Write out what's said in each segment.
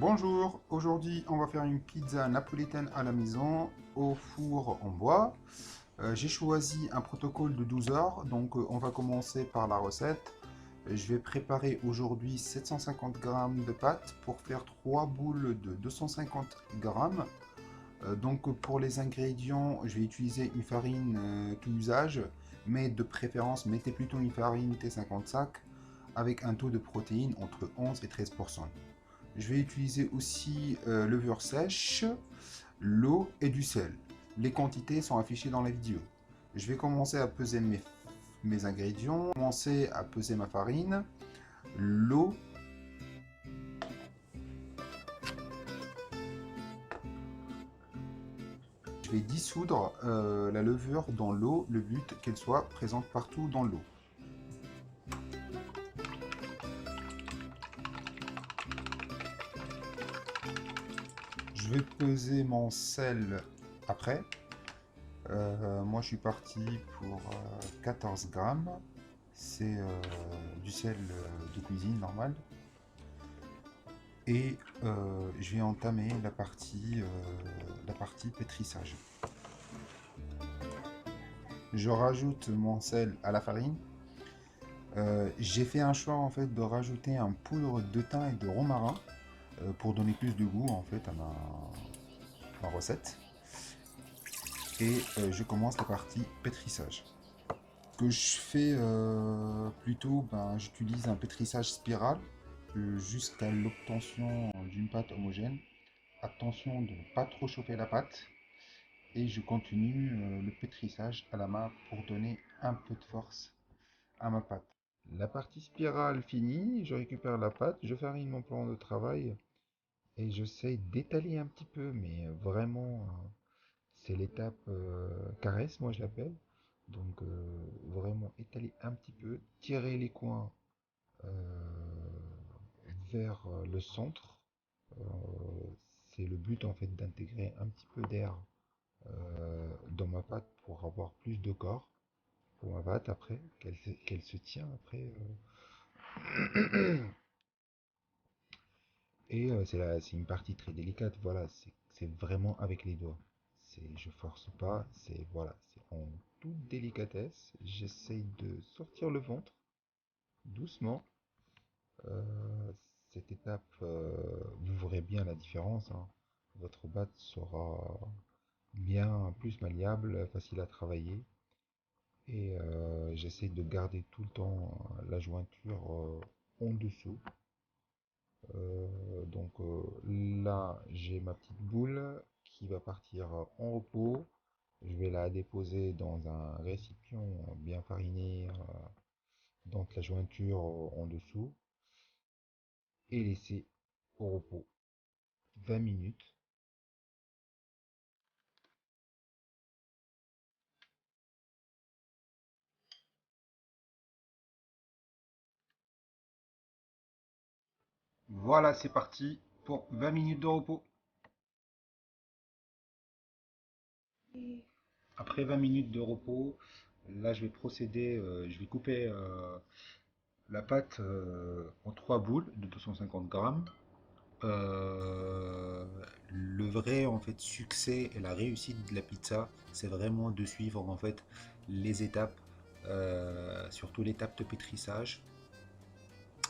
Bonjour, aujourd'hui on va faire une pizza napolitaine à la maison au four en bois. J'ai choisi un protocole de 12 heures, donc on va commencer par la recette. Je vais préparer aujourd'hui 750 g de pâte pour faire 3 boules de 250 g. Donc pour les ingrédients, je vais utiliser une farine tout usage, mais de préférence mettez plutôt une farine T55 avec un taux de protéines entre 11 et 13%. Je vais utiliser aussi levure sèche, l'eau et du sel. Les quantités sont affichées dans la vidéo. Je vais commencer à peser mes ingrédients. Commencer à peser ma farine, l'eau. Je vais dissoudre la levure dans l'eau, le but qu'elle soit présente partout dans l'eau. Je vais peser mon sel après. Moi je suis parti pour 14 grammes. C'est du sel de cuisine normal. Et je vais entamer la partie pétrissage. Je rajoute mon sel à la farine. J'ai fait un choix en fait de rajouter un poudre de thym et de romarin pour donner plus de goût en fait à ma recette. Et je commence la partie pétrissage. Que je fais plutôt, j'utilise un pétrissage spirale jusqu'à l'obtention d'une pâte homogène. Attention de ne pas trop chauffer la pâte. Et je continue le pétrissage à la main pour donner un peu de force à ma pâte. La partie spirale finie, je récupère la pâte, je farine mon plan de travail et j'essaie d'étaler un petit peu, mais vraiment, c'est l'étape caresse, moi je l'appelle. Donc vraiment étaler un petit peu, tirer les coins euh, vers le centre. Euh, c'est le but en fait d'intégrer un petit peu d'air dans ma pâte pour avoir plus de corps pour ma pâte après, qu'elle se tient après. Et c'est une partie très délicate, voilà, c'est vraiment avec les doigts. Je force pas, c'est voilà, c'est en toute délicatesse. J'essaye de sortir le ventre doucement. Euh, cette étape, vous verrez bien la différence, hein. Votre pâte sera bien plus malléable, facile à travailler. Et j'essaie de garder tout le temps la jointure en dessous. Là, j'ai ma petite boule qui va partir en repos. Je vais la déposer dans un récipient bien fariné, donc la jointure en dessous, et laisser au repos 20 minutes. Voilà, c'est parti pour 20 minutes de repos. Après 20 minutes de repos, là je vais procéder, je vais couper la pâte en 3 boules de 250 grammes. Le vrai en fait succès et la réussite de la pizza, c'est vraiment de suivre en fait les étapes, surtout l'étape de pétrissage.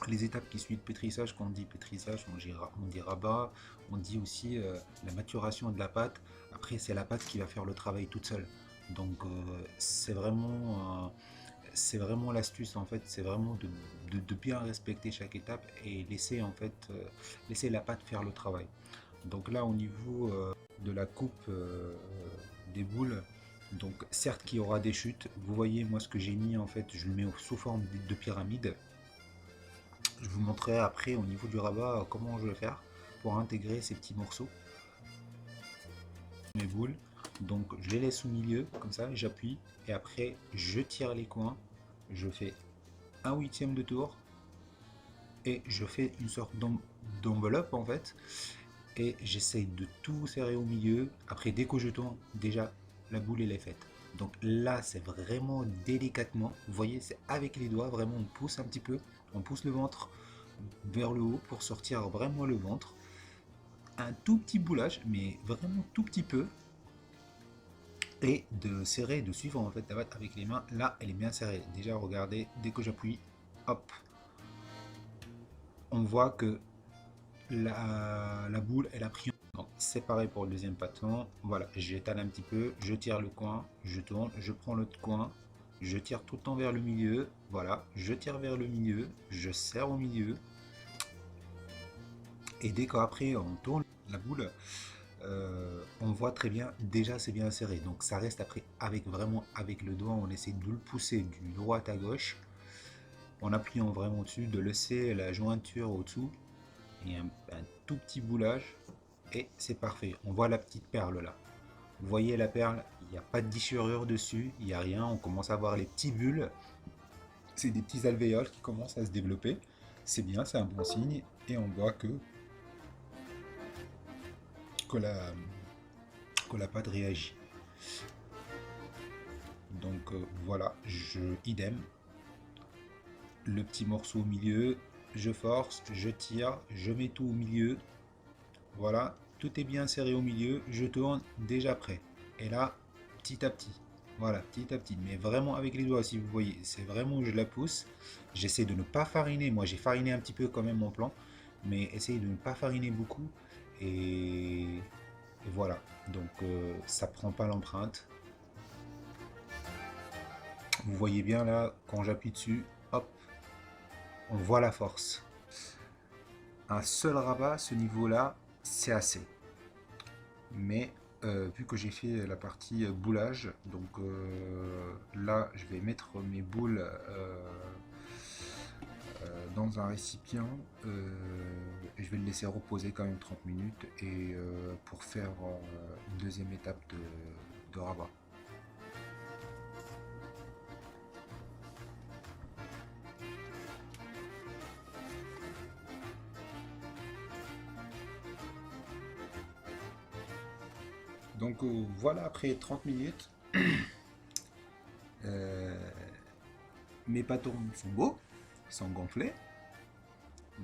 Les étapes qui suivent le pétrissage, quand on dit pétrissage, on dit rabat, on dit aussi la maturation de la pâte. Après, c'est la pâte qui va faire le travail toute seule. Donc, c'est vraiment l'astuce en fait, c'est vraiment de bien respecter chaque étape et laisser en fait, laisser la pâte faire le travail. Donc là, au niveau de la coupe des boules, donc certes qu'il y aura des chutes, vous voyez moi ce que j'ai mis en fait, je le mets sous forme de pyramide. Je vous montrerai après au niveau du rabat comment je vais faire pour intégrer ces petits morceaux. Mes boules, donc je les laisse au milieu, comme ça j'appuie et après je tire les coins, je fais un huitième de tour et je fais une sorte d'enveloppe en fait et j'essaye de tout serrer au milieu. Après dès que je tourne, déjà la boule elle est faite. Donc là c'est vraiment délicatement, vous voyez c'est avec les doigts, vraiment on pousse un petit peu, on pousse le ventre vers le haut pour sortir vraiment le ventre. un tout petit boulage, mais vraiment tout petit peu, et de serrer, de suivre en fait la batte avec les mains. Là, elle est bien serrée. Déjà, regardez, dès que j'appuie, hop, on voit que la boule, elle a pris. Donc, c'est pareil pour le deuxième bâton. Voilà, j'étale un petit peu, je tire le coin, je tourne, je prends l'autre coin, je tire tout le temps vers le milieu. Voilà, je tire vers le milieu, je serre au milieu. Et dès qu'après on tourne la boule, on voit très bien, déjà c'est bien serré. Donc ça reste après avec vraiment avec le doigt, on essaie de le pousser du droite à gauche en appuyant vraiment dessus, de laisser la jointure au-dessous et un tout petit boulage et c'est parfait. On voit la petite perle là. Vous voyez la perle, il n'y a pas de déchirure dessus, il n'y a rien. On commence à voir les petits bulles. C'est des petits alvéoles qui commencent à se développer. C'est bien, c'est un bon signe. Et on voit que, la, que la pâte réagit. Donc voilà, idem. Le petit morceau au milieu, je force, je tire, je mets tout au milieu. Voilà, tout est bien serré au milieu, je tourne, déjà prêt. Et là, petit à petit, voilà, petit à petit, mais vraiment avec les doigts, si vous voyez, c'est vraiment où je la pousse. J'essaie de ne pas fariner, moi j'ai fariné un petit peu quand même mon plan, mais essayez de ne pas fariner beaucoup. Et voilà, donc ça prend pas l'empreinte. Vous voyez bien là, quand j'appuie dessus, hop, on voit la force. Un seul rabat, ce niveau-là, c'est assez. Mais vu que j'ai fait la partie boulage, donc là je vais mettre mes boules dans un récipient et je vais le laisser reposer quand même 30 minutes et pour faire une deuxième étape de rabat. Donc voilà, après 30 minutes, euh, mes pâtons sont beaux, ils sont gonflés. On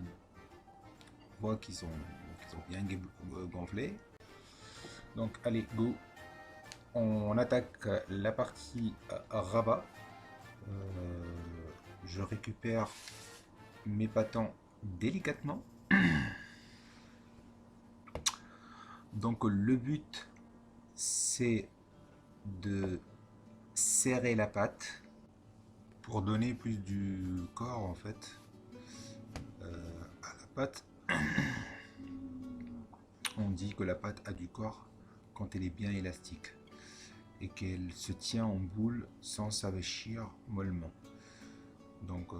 voit qu'ils sont bien gonflés. Donc allez, go. On attaque la partie rabat. Euh, je récupère mes pâtons délicatement. Donc le but c'est de serrer la pâte pour donner plus du corps en fait à la pâte. On dit que la pâte a du corps quand elle est bien élastique et qu'elle se tient en boule sans s'avachir mollement. Donc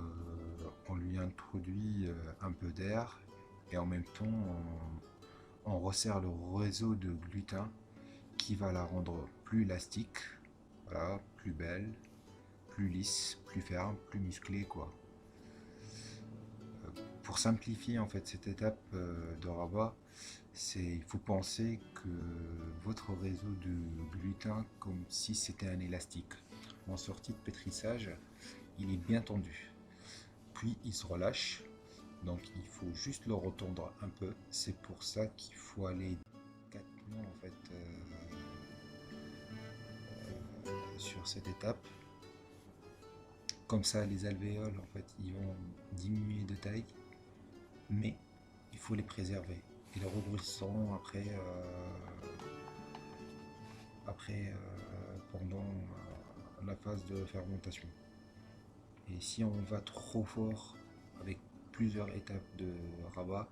on lui introduit un peu d'air et en même temps on resserre le réseau de gluten qui va la rendre plus élastique, voilà, plus belle, plus lisse, plus ferme, plus musclée quoi. Pour simplifier en fait cette étape de rabat, il faut penser que votre réseau de gluten comme si c'était un élastique. En sortie de pétrissage, il est bien tendu. Puis il se relâche, donc il faut juste le retendre un peu. C'est pour ça qu'il faut aller délicatement en fait sur cette étape. Comme ça, les alvéoles en fait ils vont diminuer de taille, mais il faut les préserver. Ils regrousseront pendant la phase de fermentation. Et si on va trop fort avec plusieurs étapes de rabat,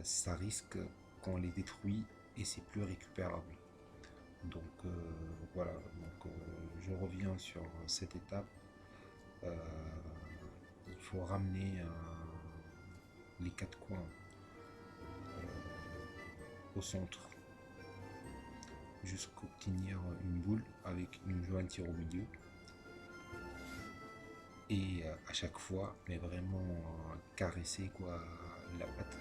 ça risque qu'on les détruit et c'est plus récupérable. Donc voilà, donc, je reviens sur cette étape. Euh, il faut ramener les quatre coins au centre jusqu'à obtenir une boule avec une jointure au milieu. Et à chaque fois, mais vraiment caresser quoi, la pâte.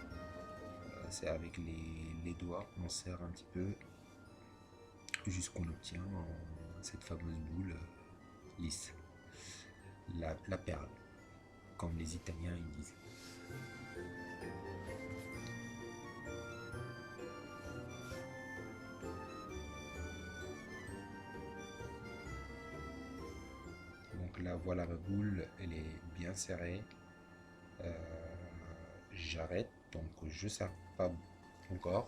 C'est avec les doigts, on serre un petit peu jusqu'on obtient cette fameuse boule lisse, la perle, comme les Italiens ils disent. voilà, ma boule, elle est bien serrée. Euh, J'arrête, donc je ne serre pas encore.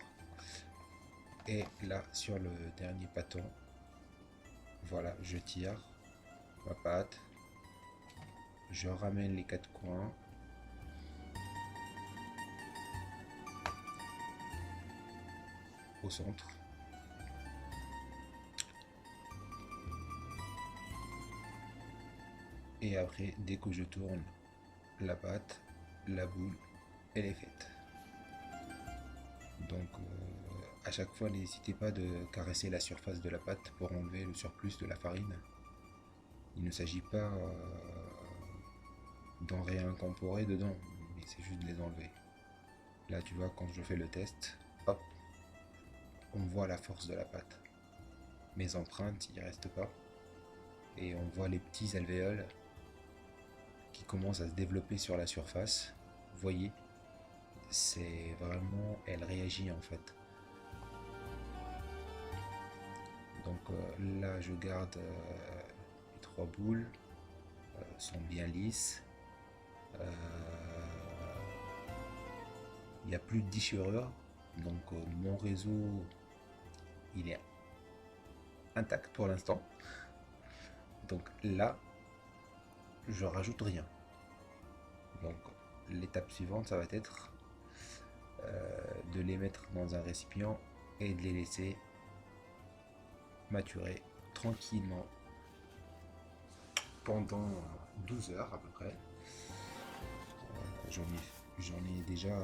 Et là, sur le dernier bâton, voilà, je tire ma pâte, je ramène les quatre coins au centre. Et après, dès que je tourne la pâte, la boule, elle est faite. Donc, à chaque fois, n'hésitez pas de caresser la surface de la pâte pour enlever le surplus de la farine. Il ne s'agit pas d'en réincorporer dedans, mais c'est juste de les enlever. Là, tu vois, quand je fais le test, hop, on voit la force de la pâte. Mes empreintes, il ne reste pas. Et on voit les petits alvéoles qui commencent à se développer sur la surface. Vous voyez, c'est vraiment, elle réagit en fait. Donc là, je garde les trois boules, sont bien lisses. Il n'y a plus de déchirure, donc mon réseau, il est intact pour l'instant. Donc là, je rajoute rien. Donc l'étape suivante, ça va être de les mettre dans un récipient et de les laisser maturer tranquillement pendant 12 heures à peu près. J'en ai déjà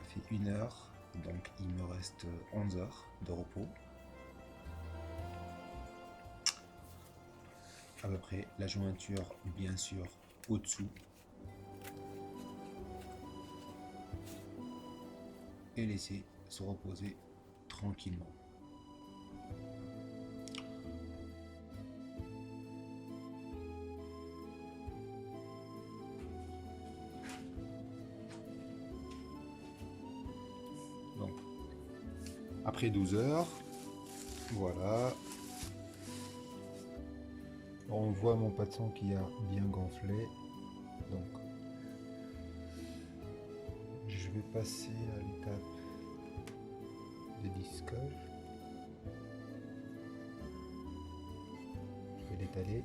fait 1 heure, donc il me reste 11 heures de repos. À peu près, la jointure bien sûr au-dessous. Et laisser se reposer tranquillement. Donc, après 12 heures, voilà. On voit mon pâtisson qui a bien gonflé. Donc, je vais passer à l'étape de disquage. Je vais l'étaler.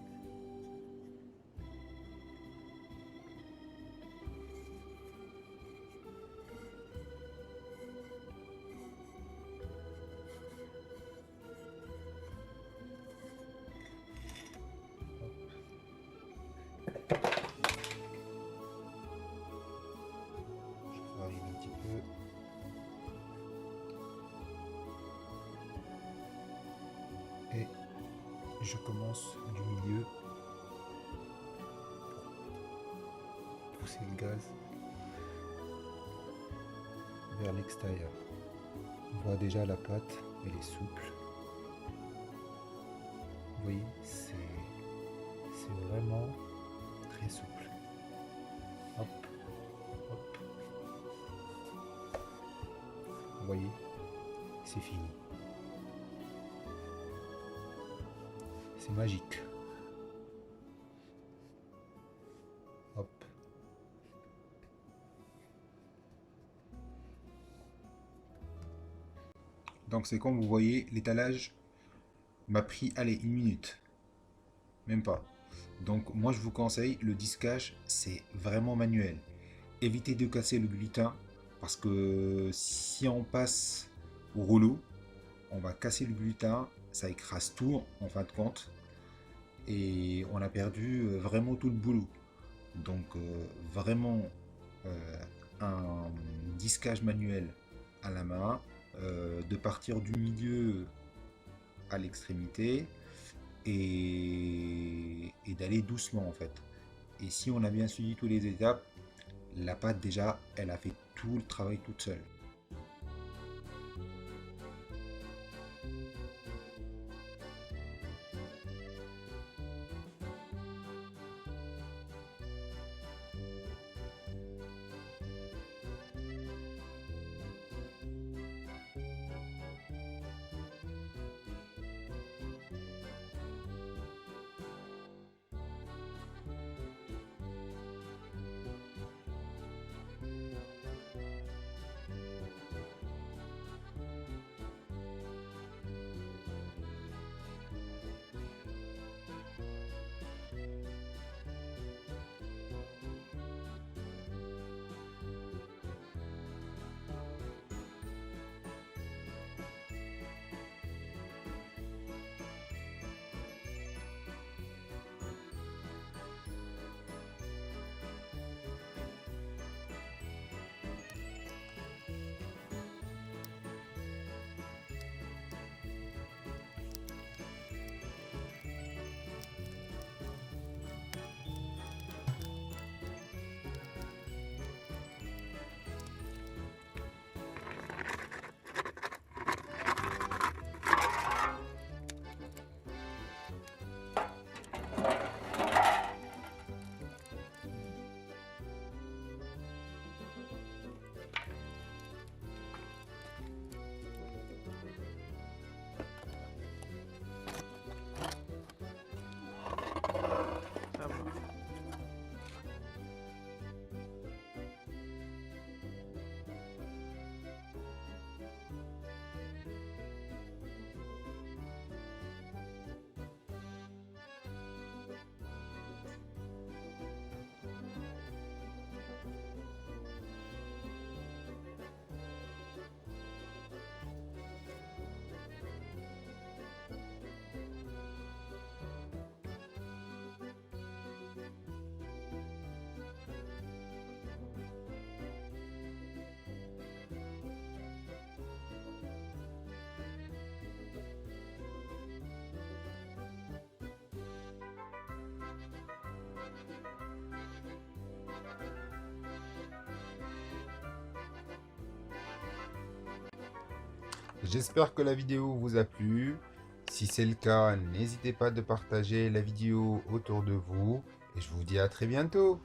Je farine un petit peu. Et je commence du milieu pour pousser le gaz vers l'extérieur. On voit déjà la pâte, elle est souple. Vous voyez, c'est vraiment très souple. Hop, hop. Vous voyez, c'est fini. C'est magique. Hop. Donc c'est comme vous voyez, l'étalage m'a pris, allez, 1 minute. Même pas. Donc moi je vous conseille, le disquage, c'est vraiment manuel. Évitez de casser le gluten, parce que si on passe au rouleau, on va casser le gluten, ça écrase tout en fin de compte. Et on a perdu vraiment tout le boulot. Donc vraiment un disquage manuel à la main, de partir du milieu à l'extrémité et d'aller doucement en fait. Et si on a bien suivi toutes les étapes, la pâte déjà, elle a fait tout le travail toute seule. J'espère que la vidéo vous a plu. Si c'est le cas, n'hésitez pas de partager la vidéo autour de vous. Et je vous dis à très bientôt.